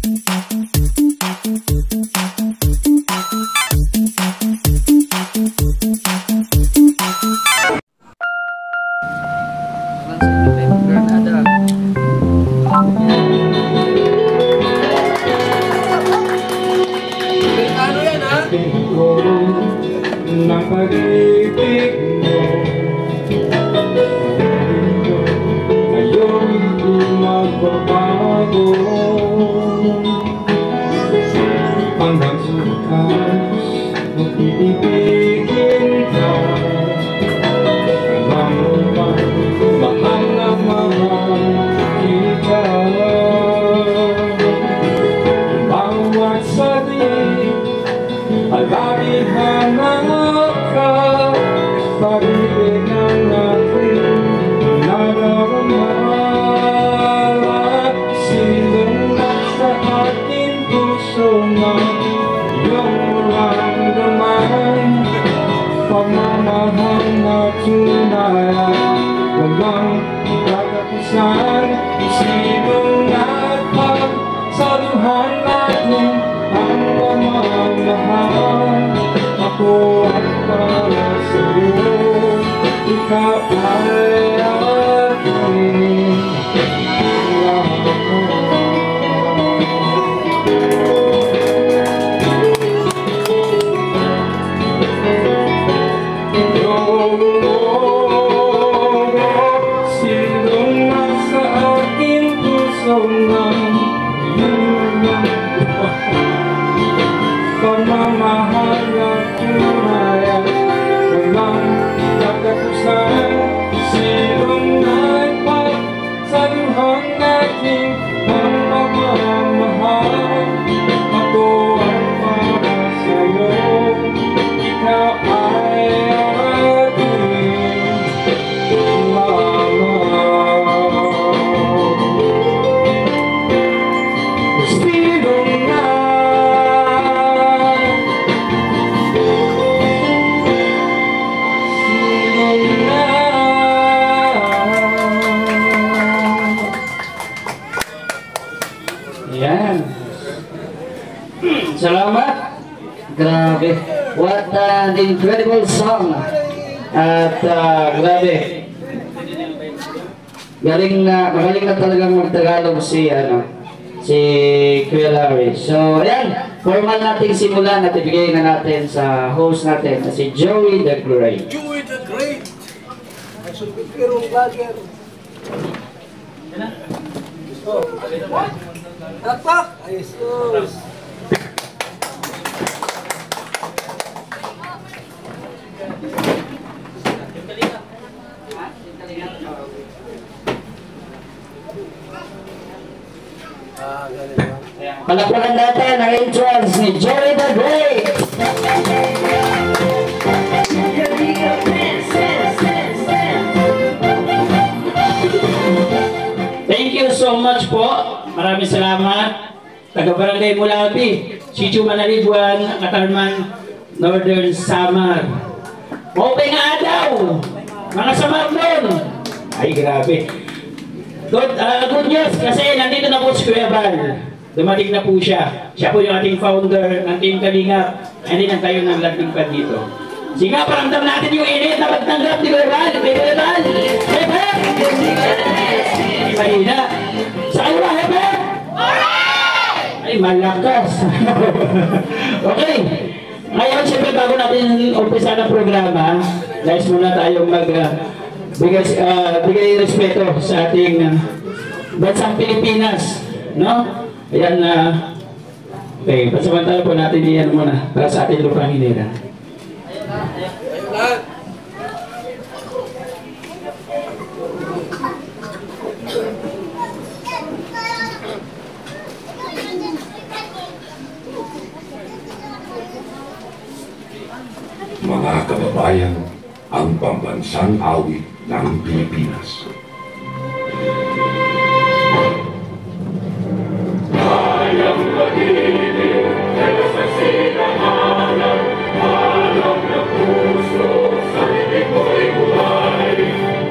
Ng pag-ibig mo, ngayon di magbabago. Hanggang sa wakas, mag-iibigin ka. Alam mo ba, mahal na mahal kita. Bawat sabi, alabing hanap ka, pag-ibig ng aking nadarama. Silong nasa aking puso na iyong maramdaman. Pagmamahal na tunay, walang katapusan. Silong at pagsaluhan natin ang pamamahal. Ako ay para sa'yo, ikaw ay aking lahat. Silong nasa aking puso na pagmamahal na tunay, walang katapusan. Silong nagpagsaluhan natin ang pagmamahal. Ako ay para sa'yo, ikaw ay aking mahal. Silong na salamat. Grabe. What an incredible song. At grabe. Magaling na talagang mag-Tagalog si Kuya Larry. So, ayan. Formal nating simulan at ibigay na natin sa host natin na si Joey the Great. Joey the Great. Ay, sulpit pirong vlogger. Takpak! Ay, sus! Palakpakan natin ang entrance ni Joey the Great. Thank you so much po. Maraming salamat. Taga-Barangay Mulabi, Sitio Manalibuan, Katarman, Northern Samar. Open nga daw! Mga Samar doon! Ay, grabe. Good news kasi nandito na po si Kuya Bal. Dumating na po siya. Siya po yung ating founder ng Team Kalingap. Hindi na tayo ng landing pad dito. Sige, paramdam natin yung init na pagtanggap ni Kuya Bal. Kuya Bal! Hepe! Mahina. Sa kanya, hepe! Ay, malakas. Okay. Ngayon, siyempre bago natin umpisa ng programa, guys, muna tayong bigay respeto sa ating bansang Pilipinas, no? Ayan, okay, pasamantala po natin iyan muna para sa ating lupang hinira. Mga kababayan, ang pambansang awit ng Pilipinas. Ayang magiging, sa sinamanan, alam na puso, sa hindi ko'y buhay.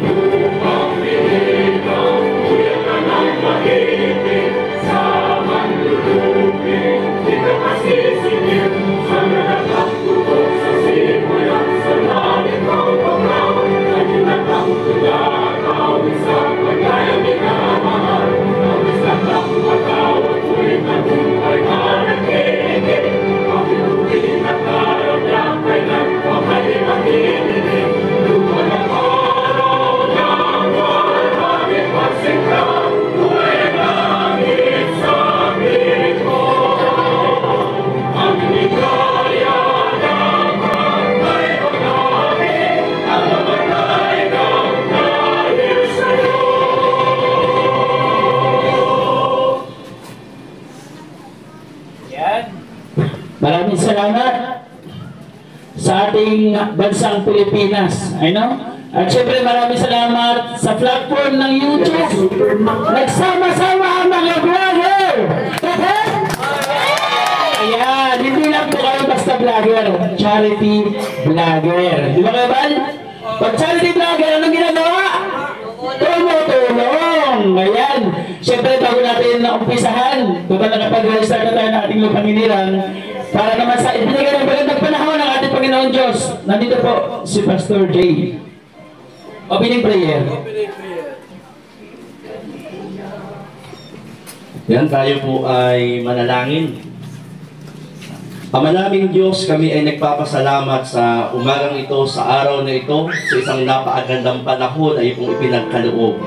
Upang binitang, kuya ka ng magiging, sa manluluto. Maraming salamat sa ating bansang Pilipinas. At syempre maraming salamat sa platform ng YouTube. Nagsama-sama ang mga vlogger. Ayan, hindi lang po kayo basta vlogger, charity vlogger. Di ba kayo, Bal? Pag charity vlogger, anong ginagawa? Tumutulong. Ayan. Siyempre, bago natin umpisahan, total na kapag-restart na tayo ng ating lupang inilang, para naman sa ibinigay ng magandang panahon ng ating Panginoon Diyos. Nandito po si Pastor Jay. Opening prayer. Yan, tayo po ay manalangin. Ama naming Diyos, kami ay nagpapasalamat sa umagang ito, sa araw na ito, sa isang napakagandang panahon ay pong ipinagkaloob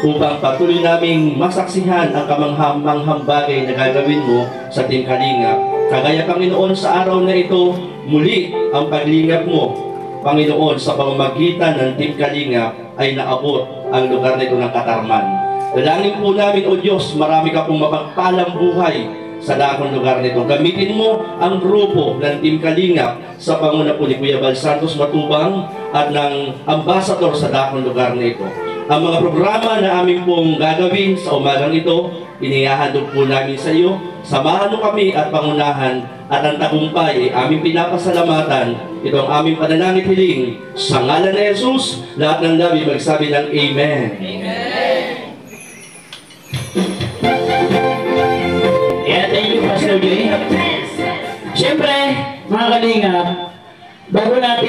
upang patuloy naming masaksihan ang kamanghamanghang bagay na gagawin mo sa Team Kalingap. Kagaya, Panginoon, sa araw na ito, muli ang paglingap mo, Panginoon, sa pamamagitan ng Team Kalingap ay naabot ang lugar na ito ng Katarman. Dalangin po namin, O Diyos, marami ka pong mapagpalang buhay sa dakong lugar nito. Gamitin mo ang grupo ng Team Kalingap sa panguna po ni Kuya Bal Santos Matubang at ng ambassador sa dakong lugar nito. Ang mga programa na aming pong gagawin sa umagang ito, inihahandog po namin sa iyo. Samahan mo kami at pangunahan at ang tagumpay ay aming pinapasalamatan. Ito ang aming panalangin hiling sa ngalan ni Jesus. Lahat ng labi magsabi ng Amen. Amen. Yeah, thank you, Pastor Jay. Siyempre, mga Kalingap, bago tayo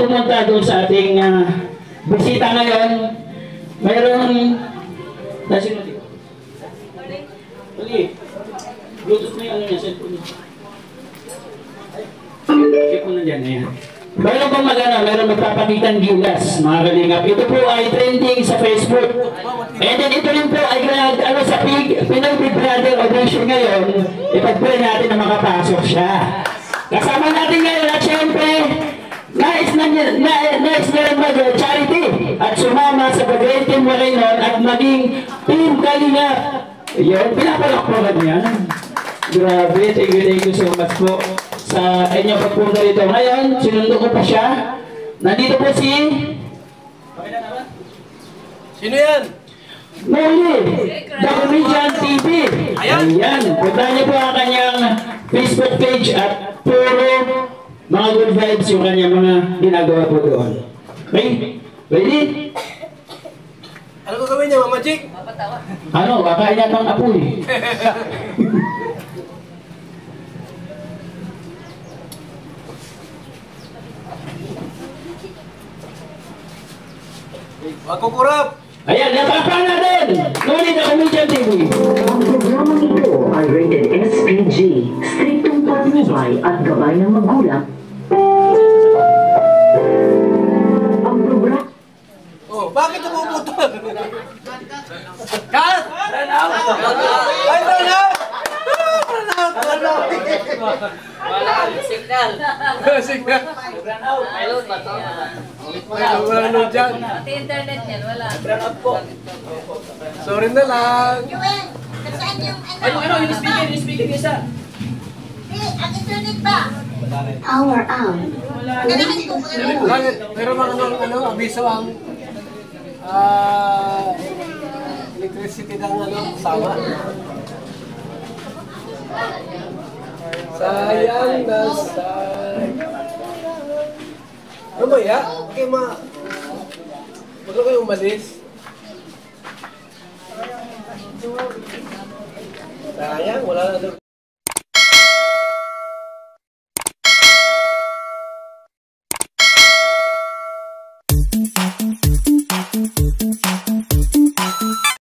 pumunta doon sa ating bisita ngayon, mayroon nasin mo dito. Bluetooth mo yung ano niya, cellphone niya. Check mo na dyan, ayan. Mayroon pang mayroon magpapakitan gilas, mga Kalingap. Ito po ay trending sa Facebook. And then ito rin po ay sa Pinoy Big Brother audition ngayon, ipag-pray natin na makapasok siya. Kasama natin ngayon at syempre, nais na mag-charity at sumama sa Pag-ibig Team Wakainon at maging Team Kalingap. Yun, pinapalakpakan niya. Grabe, thank you so much po sa inyong pagpunta dito. Ngayon, sinundo ko pa siya. Nandito po si... Sino yan? Noli, The Comedian TV. Ayan, puntahan niyo po ang kanyang Facebook page at puro mga good vibes yung kanyang mga ginagawa po doon. Okay? Ready? Ano ko gawin niya, Mama Jake? Ano, kakain niya pang apoy. Wag ko kurap! Ayan, napapaan natin! Noli, The Comedian TV. Ang programang ito ay rated SPG, striktong patnubay at gabay ng magulang. Ang programa... Oh, bakit umuputo? Kat! Run out! Ay, run out! Run out! Wala signal. Signal. Ayun ba to? Walang load dyan. Pati internet yan, wala. Sorry na lang. Joel, nasaan yung ano? Yung speaker isa. Ang internet ba? Power out. Narinig ko ba ano? Bakit? Pero mga abiso ang electricity ng sawa. Sayang na sayang. Ano ba ya? Okay, wag na kayo umalis. Sayang, wala na doon.